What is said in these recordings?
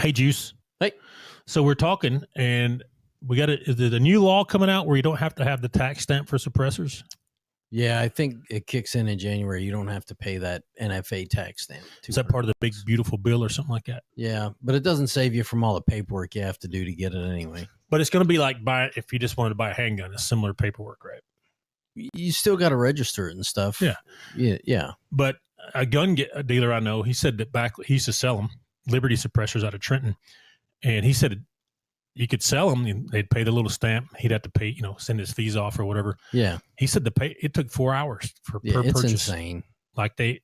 Hey, Juice. Hey. So we're talking, and we got is it a new law coming out where you don't have to have the tax stamp for suppressors? Yeah, I think it kicks in January. You don't have to pay that NFA tax stamp. Is that part of the big, beautiful bill or something like that? Yeah, but it doesn't save you from all the paperwork you have to do to get it anyway. But it's going to be like if you just wanted to buy a handgun, it's similar paperwork, right? You still got to register it and stuff. Yeah. Yeah. But a a dealer I know, he said that he used to sell them, Liberty suppressors out of Trenton. And he said you could sell them, and they'd pay the little stamp. He'd have to pay, send his fees off or whatever. Yeah. He said it took 4 hours per it's purchase. Insane. Like they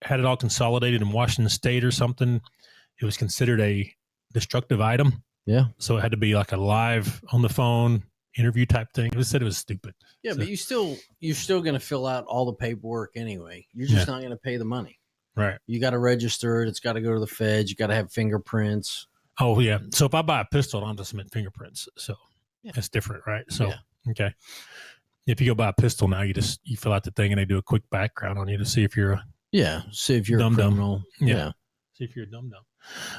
had it all consolidated in Washington State or something. It was considered a destructive item. Yeah. So it had to be like a live on the phone interview type thing. It said it was stupid. Yeah, so, but you're still going to fill out all the paperwork anyway. You're just not going to pay the money. Right. You got to register it. It's got to go to the feds. You got to have fingerprints. Oh yeah. So if I buy a pistol, I don't have to submit fingerprints. So that's different, right? So okay. If you go buy a pistol now, you fill out the thing and they do a quick background on you to see if you're see if you're a criminal. Yeah. See if you're a dum-dum.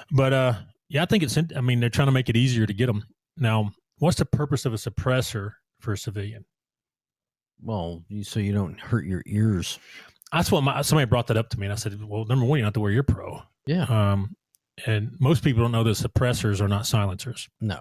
But I think they're trying to make it easier to get them. Now, what's the purpose of a suppressor for a civilian? Well, so you don't hurt your ears. That's what somebody brought that up to me, and I said, well, number one, you don't have to wear your pro. Yeah. And most people don't know that suppressors are not silencers. No.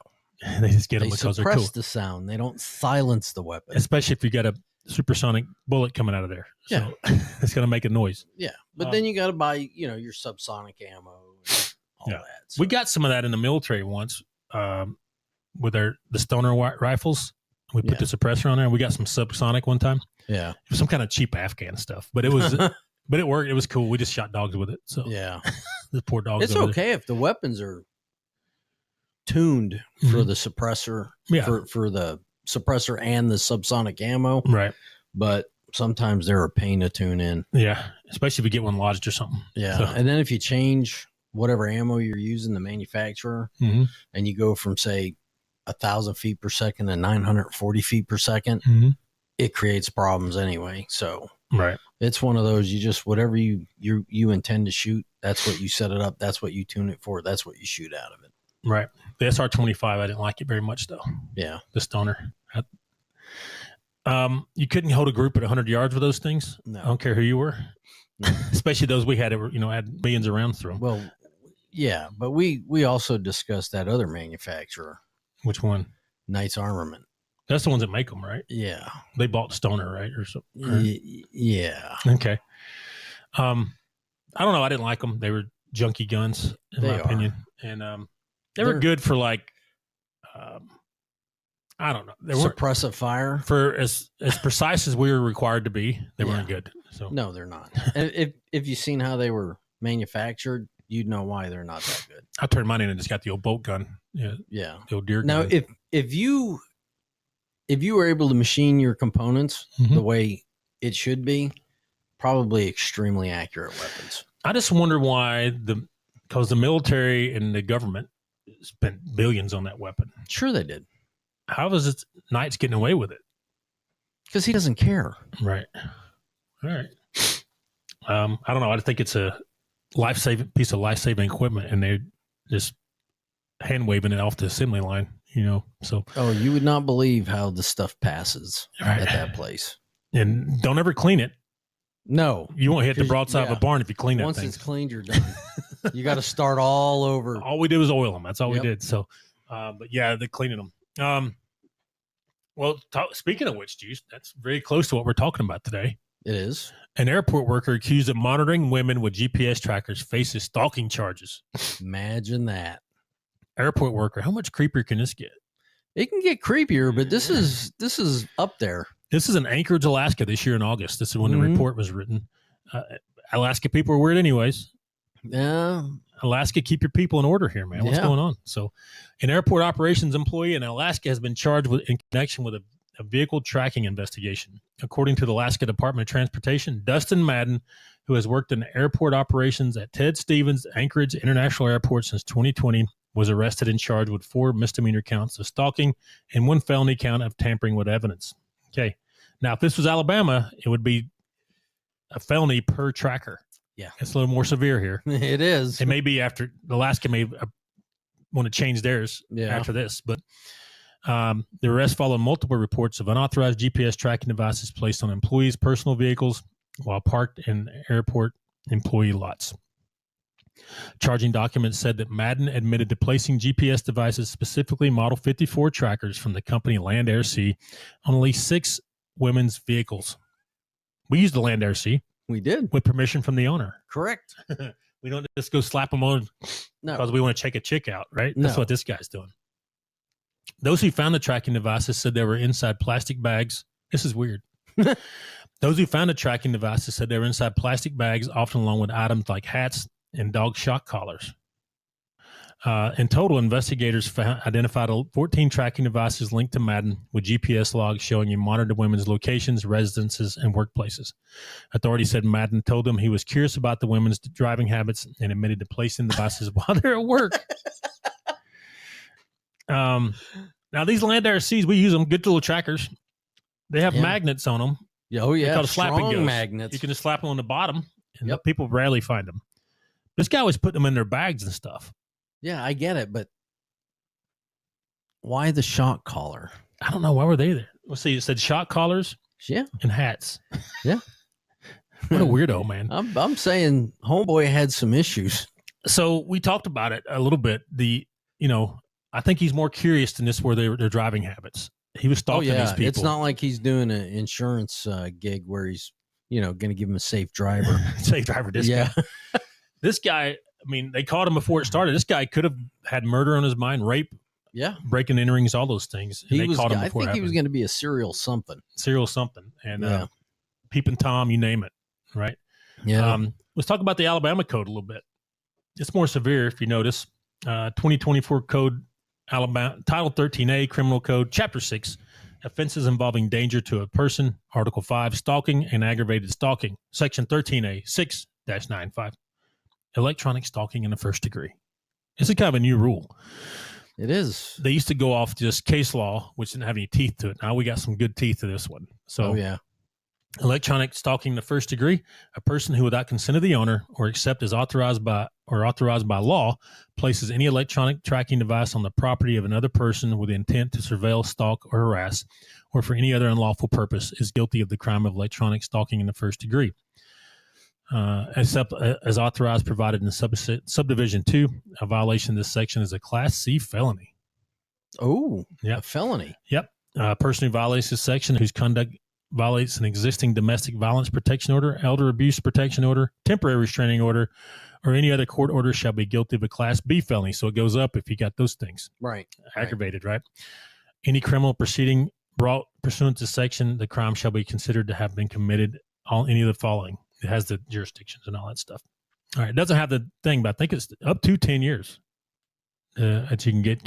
They just get them because they're cool. They suppress the sound. They don't silence the weapon. Especially if you got a supersonic bullet coming out of there. So it's going to make a noise. Yeah. But then you got to buy, your subsonic ammo and all that. So. We got some of that in the military once with the Stoner rifles. We put the suppressor on there, and we got some subsonic one time. Yeah. It was some kind of cheap Afghan stuff, but it was, but it worked. It was cool. We just shot dogs with it. So yeah, the poor dogs. It's okay if the weapons are tuned for the suppressor, for the suppressor and the subsonic ammo. Right. But sometimes they're a pain to tune in. Yeah. Especially if you get one lodged or something. Yeah. So. And then if you change whatever ammo you're using, the manufacturer, and you go from, say, 1,000 feet per second to 940 feet per second, it creates problems anyway. So it's one of those, you just, whatever you intend to shoot, that's what you set it up. That's what you tune it for. That's what you shoot out of it. Right. The SR-25, I didn't like it very much though. Yeah. The Stoner. You couldn't hold a group at 100 yards with those things. No. I don't care who you were. No. Especially those we had, had millions of rounds through them. Well, yeah, but we also discussed that other manufacturer. Which one? Knight's Armament. That's the ones that make them, right? Yeah. They bought Stoner, right? Or something. Yeah. Okay. I don't know. I didn't like them. They were junky guns, in my opinion. And they were good for like, I don't know. They weren't suppressive fire. For as precise as we were required to be, they weren't good. So no, they're not. And if you've seen how they were manufactured, you'd know why they're not that good. I turned mine in and just got the old bolt gun. Yeah. The old deer gun. Now, if you were able to machine your components the way it should be, probably extremely accurate weapons. I just wonder why because the military and the government spent billions on that weapon. Sure they did. How is it Knight's getting away with it? Because he doesn't care. Right. All right. I don't know. I think it's a piece of life-saving equipment, and they're just hand-waving it off the assembly line, so. Oh, you would not believe how the stuff passes at that place. And don't ever clean it. No. You won't hit the broadside of a barn if you clean that thing. Once it's cleaned, you're done. You got to start all over. All we did was oil them. That's all we did. So, but yeah, they're cleaning them. Well, speaking of which, Juice, that's very close to what we're talking about today. It is. An airport worker accused of monitoring women with GPS trackers faces stalking charges. Imagine that. Airport worker. How much creepier can this get? It can get creepier, but this is up there. This is in Anchorage, Alaska this year in August. This is when the report was written. Alaska people are weird anyways. Yeah. Alaska, keep your people in order here, man. What's going on? So an airport operations employee in Alaska has been charged in connection with a vehicle tracking investigation. According to the Alaska Department of Transportation, Dustin Madden, who has worked in airport operations at Ted Stevens Anchorage International Airport since 2020, was arrested and charged with 4 misdemeanor counts of stalking and 1 felony count of tampering with evidence. Okay. Now, if this was Alabama, it would be a felony per tracker. Yeah. It's a little more severe here. It is. It may be after Alaska may want to change theirs after this. But the arrest followed multiple reports of unauthorized GPS tracking devices placed on employees' personal vehicles while parked in airport employee lots. Charging documents said that Madden admitted to placing GPS devices, specifically Model 54 trackers from the company Land Air Sea, on at least 6 women's vehicles. We used the Land Air Sea. We did. With permission from the owner. Correct. We don't just go slap them on because we want to check a chick out, right? That's what this guy's doing. Those who found the tracking devices said they were inside plastic bags. This is weird. Those who found the tracking devices said they were inside plastic bags, often along with items like hats and dog shock collars. In total, investigators identified 14 tracking devices linked to Madden with GPS logs showing you monitored women's locations, residences, and workplaces. Authorities said Madden told them he was curious about the women's driving habits and admitted to placing devices while they're at work. Now, these Land Air Seas, we use them, good little trackers. They have magnets on them. Oh, yeah. Called strong magnets. You can just slap them on the bottom, and people rarely find them. This guy was putting them in their bags and stuff. Yeah, I get it, but why the shock collar? I don't know. Why were they there? Let's see. It said shock collars and hats. Yeah. What a weirdo, man. I'm saying homeboy had some issues. So we talked about it a little bit. I think he's more curious than this where their driving habits. He was stalking these people. It's not like he's doing an insurance gig where he's, going to give him a safe driver. Safe driver discount. Yeah. This guy, I mean, they caught him before it started. This guy could have had murder on his mind, rape, breaking enterings, all those things. And they caught him before. I think he was going to be a serial something. And Peeping Tom, you name it, right? Yeah. Let's talk about the Alabama code a little bit. It's more severe, if you notice. 2024 code, Alabama, Title 13A, Criminal Code, Chapter 6, offenses involving danger to a person, Article 5, stalking and aggravated stalking, Section 13A, 6-95. Electronic stalking in the first degree. It's a kind of a new rule. It is. They used to go off just case law, which didn't have any teeth to it. Now we got some good teeth to this one. So, electronic stalking in the first degree, a person who, without consent of the owner or except as authorized by law, places any electronic tracking device on the property of another person with the intent to surveil, stalk, or harass, or for any other unlawful purpose, is guilty of the crime of electronic stalking in the first degree. As authorized, provided in subdivision 2, a violation of this section is a Class C felony. Oh, yeah, a felony. Yep. A person who violates this section, whose conduct violates an existing domestic violence protection order, elder abuse protection order, temporary restraining order, or any other court order, shall be guilty of a Class B felony. So it goes up if you got those things. Right. Aggravated, right? Any criminal proceeding brought pursuant to section, the crime shall be considered to have been committed on any of the following. It has the jurisdictions and all that stuff. All right. It doesn't have the thing, but I think it's up to 10 years that you can get.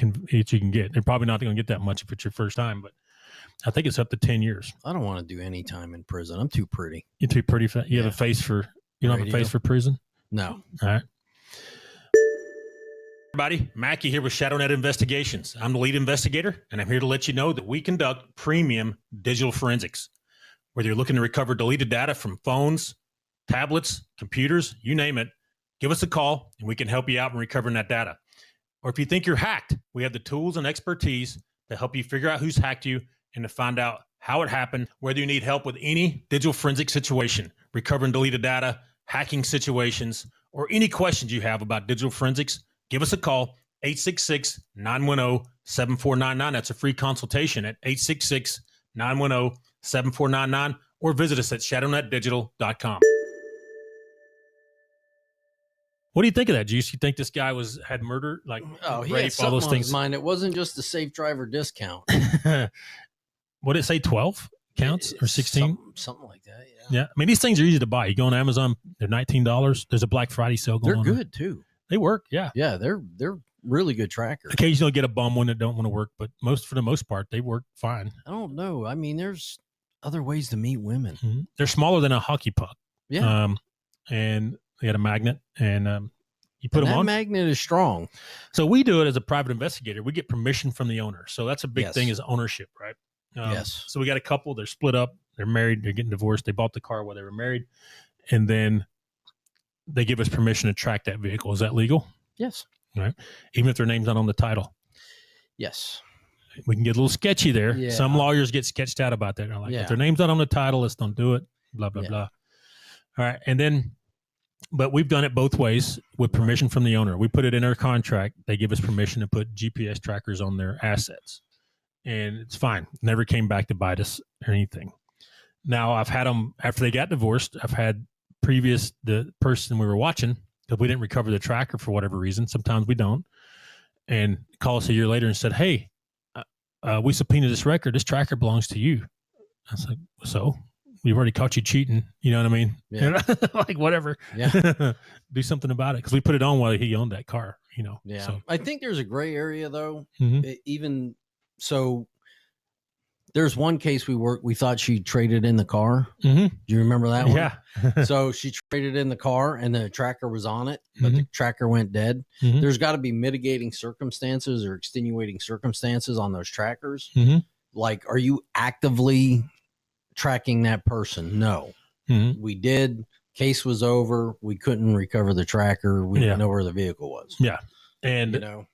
They're probably not going to get that much if it's your first time, but I think it's up to 10 years. I don't want to do any time in prison. I'm too pretty. You're too pretty. You have a face for, you don't have a face for prison? No. All right. Everybody, Mackie here with ShadowNet Investigations. I'm the lead investigator, and I'm here to let you know that we conduct premium digital forensics. Whether you're looking to recover deleted data from phones, tablets, computers, you name it, give us a call and we can help you out in recovering that data. Or if you think you're hacked, we have the tools and expertise to help you figure out who's hacked you and to find out how it happened, whether you need help with any digital forensic situation, recovering deleted data, hacking situations, or any questions you have about digital forensics, give us a call, 866-910-7499. That's a free consultation at 866-910-7499, or visit us at shadownetdigital.com. What do you think of that, Juice? You think this guy had murder, like he rape, had something all those on things? his mind. It wasn't just the safe driver discount. What did it say, 12 counts or 16? Something like that, yeah. Yeah, I mean, these things are easy to buy. You go on Amazon, they're $19. There's a Black Friday sale going on. They're good, too. They work, yeah. Yeah, they're really good trackers. Occasionally get a bum one that don't want to work, but for the most part, they work fine. I don't know. I mean, there's other ways to meet women. Mm-hmm. They're smaller than a hockey puck. Yeah. And they got a magnet, and you put them on. That magnet is strong. So we do it as a private investigator. We get permission from the owner. So that's a big thing, is ownership, right? Yes. So we got a couple. They're split up. They're married. They're getting divorced. They bought the car while they were married, and then they give us permission to track that vehicle. Is that legal? Yes. right? Even if their name's not on the title. Yes. We can get a little sketchy there. Yeah. Some lawyers get sketched out about that. They're like, if their name's not on the title, let's don't do it, blah, blah, blah. All right. And then, but we've done it both ways with permission from the owner. We put it in our contract. They give us permission to put GPS trackers on their assets. And it's fine. Never came back to bite us or anything. Now, I've had them, after they got divorced, I've had the person we were watching, because we didn't recover the tracker for whatever reason. Sometimes we don't. And call us a year later and said, hey, we subpoenaed this record. This tracker belongs to you. I was like, so? We've already caught you cheating. You know what I mean? Yeah. Like, whatever. Yeah. Do something about it. Because we put it on while he owned that car, you know? Yeah. So. I think there's a gray area, though. Mm-hmm. Even so, there's one case we thought she traded in the car. Mm-hmm. Do you remember that one? Yeah. So she traded in the car and the tracker was on it, but the tracker went dead. Mm-hmm. There's got to be mitigating circumstances or extenuating circumstances on those trackers. Mm-hmm. Like, are you actively tracking that person? No. Mm-hmm. We did. Case was over. We couldn't recover the tracker. We didn't know where the vehicle was. Yeah. And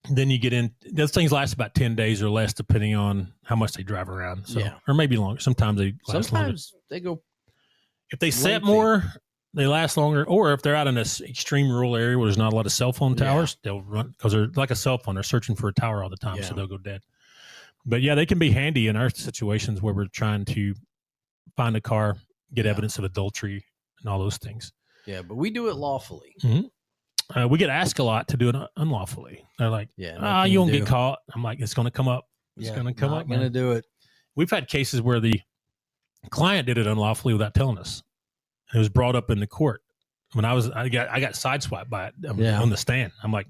then you get in, those things last about 10 days or less, depending on how much they drive around. So, or maybe longer. Sometimes they last longer. They go. If they set more, they last longer. Or if they're out in this extreme rural area where there's not a lot of cell phone towers, they'll run, because they're like a cell phone. They're searching for a tower all the time, so they'll go dead. But yeah, they can be handy in our situations where we're trying to find a car, get evidence of adultery and all those things. Yeah, but we do it lawfully. Mm-hmm. We get asked a lot to do it unlawfully. They're like, you won't get caught. I'm like, it's going to come up. It's going to come up. I'm going to do it. We've had cases where the client did it unlawfully without telling us. It was brought up in the court. When I got sideswiped by it on the stand. I'm like,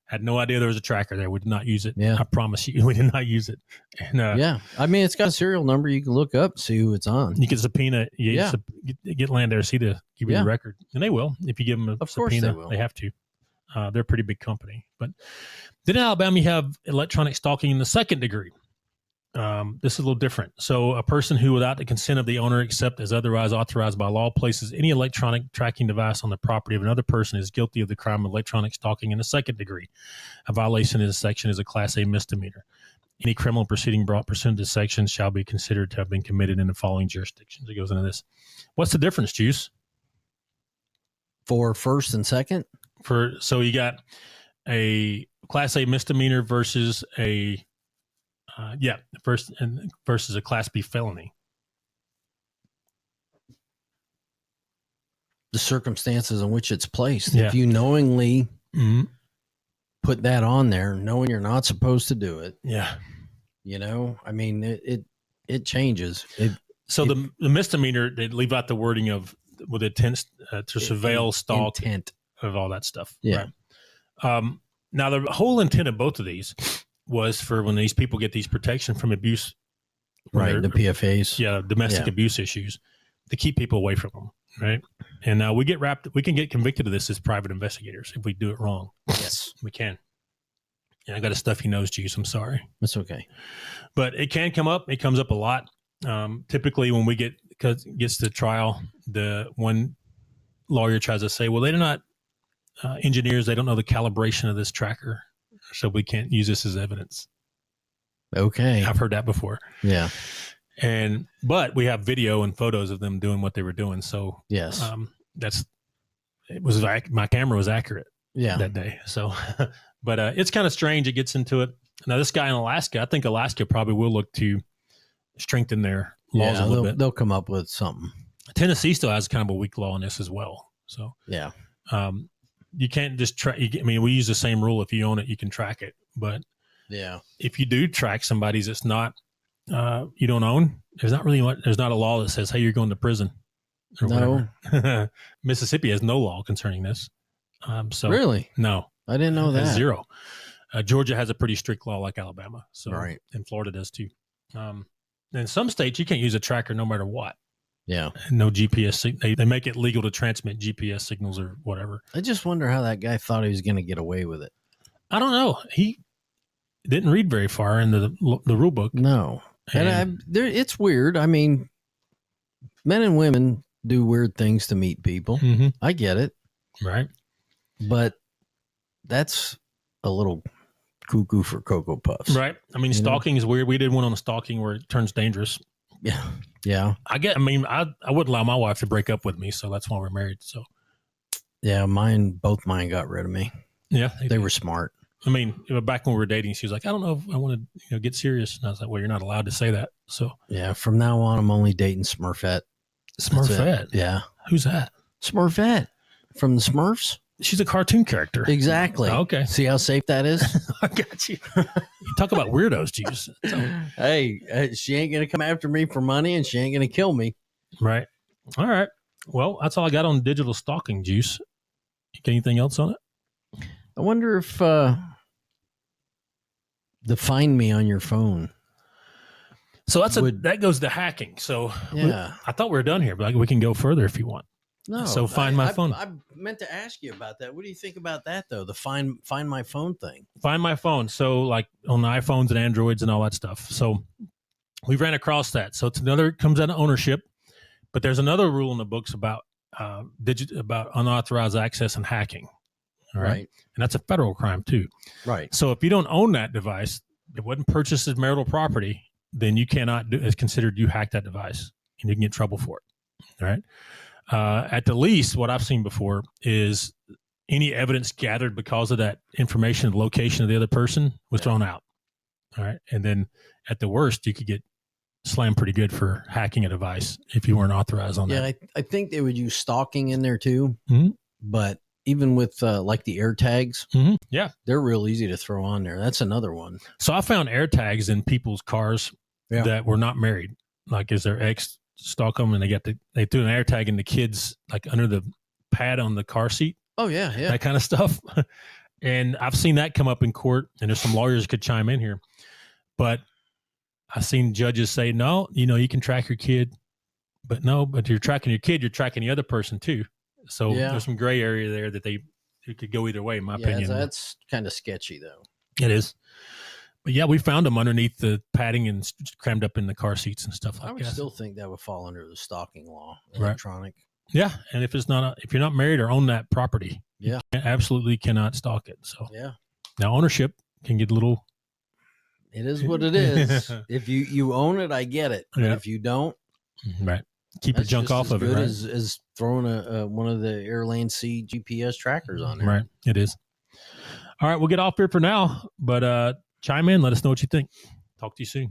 had no idea there was a tracker there. We did not use it. Yeah. I promise you, we did not use it. And, I mean, it's got a serial number. You can look up, see who it's on. You can subpoena. Get land there, see give you the record. And they will. If you give them a subpoena, they have to. They're a pretty big company. But then in Alabama, you have electronic stalking in the second degree. This is a little different. So a person who, without the consent of the owner, except as otherwise authorized by law, places any electronic tracking device on the property of another person is guilty of the crime of electronic stalking in the second degree. A violation of this section is a Class A misdemeanor. Any criminal proceeding brought pursuant to this section shall be considered to have been committed in the following jurisdictions. It goes into this. What's the difference, Juice? For first and second? So you got a Class A misdemeanor versus a versus a Class B felony. The circumstances in which it's placed. If you knowingly put that on there, knowing you're not supposed to do it. Yeah. I mean, it changes. The misdemeanor, they leave out the wording of with intent to surveil, stalk, intent of all that stuff. Yeah. Right? Now, the whole intent of both of these was for when these people get these protection from abuse. Right, the PFAs. Yeah, domestic abuse issues, to keep people away from them, right? And we can get convicted of this as private investigators if we do it wrong. Yes. We can. And I got a stuffy nose, Juice. I'm sorry. That's okay. But it can come up. It comes up a lot. Typically when we gets to trial, the one lawyer tries to say, well, they're not engineers. They don't know the calibration of this tracker, so we can't use this as evidence. Okay. I've heard that before. Yeah. But we have video and photos of them doing what they were doing. So yes, it was like my camera was accurate that day. So, but it's kind of strange. It gets into it. Now this guy in Alaska, I think Alaska probably will look to strengthen their laws a little bit. They'll come up with something. Tennessee still has kind of a weak law on this as well. So yeah. You can't just track. I mean, we use the same rule. If you own it, you can track it. But if you do track somebody's that's not, you don't own, there's not a law that says, hey, you're going to prison. Or whatever. Mississippi has no law concerning this. So really? No. I didn't know that. Zero. Georgia has a pretty strict law like Alabama. So, and Florida does too. In some states, you can't use a tracker no matter what. Yeah. No GPS. They make it legal to transmit GPS signals or whatever. I just wonder how that guy thought he was going to get away with it. I don't know. He didn't read very far in the rule book. No. And it's weird. I mean, men and women do weird things to meet people. Mm-hmm. I get it. Right. But that's a little cuckoo for Cocoa Puffs. Right. I mean, stalking is weird. We did one on the stalking where it turns dangerous. Yeah. Yeah. I wouldn't allow my wife to break up with me. So that's why we're married. So. Yeah. Both mine got rid of me. Yeah. They were smart. I mean, back when we were dating, she was like, I don't know if I want to get serious. And I was like, well, you're not allowed to say that. So. Yeah. From now on, I'm only dating Smurfette. Smurfette? Yeah. Who's that? Smurfette from the Smurfs. She's a cartoon character. Exactly. Okay. See how safe that is? I got you. You talk about weirdos, geez. Hey, she ain't going to come after me for money and she ain't going to kill me. Right. All right. Well, that's all I got on digital stalking, Juice. You got anything else on it? I wonder if the Find Me on your phone. So that goes to hacking. So yeah, I thought we were done here, but we can go further if you want. No. So Find My Phone. I meant to ask you about that. What do you think about that though? The Find My Phone thing. Find My Phone. So like on the iPhones and Androids and all that stuff. So we ran across that. So it comes out of ownership, but there's another rule in the books about about unauthorized access and hacking. All right. And that's a federal crime too. Right. So if you don't own that device, it wasn't purchased as marital property, then you cannot it's considered you hacked that device and you can get in trouble for it. All right. At the least, what I've seen before is any evidence gathered because of that information, the location of the other person was thrown out. All right. And then at the worst, you could get slammed pretty good for hacking a device if you weren't authorized on that. Yeah, I think they would use stalking in there too. Mm-hmm. But even with like the air tags, yeah, they're real easy to throw on there. That's another one. So I found air tags in people's cars that were not married. Like, is their ex stalk them and they threw an air tag in the kids, like under the pad on the car seat. Oh yeah. Yeah. That kind of stuff. And I've seen that come up in court, and there's some lawyers could chime in here, but I've seen judges say, no, you can track your kid, but you're tracking your kid, you're tracking the other person too. So there's some gray area there that it could go either way, in my opinion. That's kind of sketchy though. It is. But yeah, we found them underneath the padding and crammed up in the car seats and stuff like that. I would still think that would fall under the stalking law, right. Electronic. Yeah. And if if you're not married or own that property, you absolutely cannot stalk it. So now ownership can get a little. It is what it is. If you own it, I get it. But if you don't, right. Keep your junk off of it, right? As throwing one of the Airlane C GPS trackers on there. Right. It is. All right. We'll get off here for now, but chime in. Let us know what you think. Talk to you soon.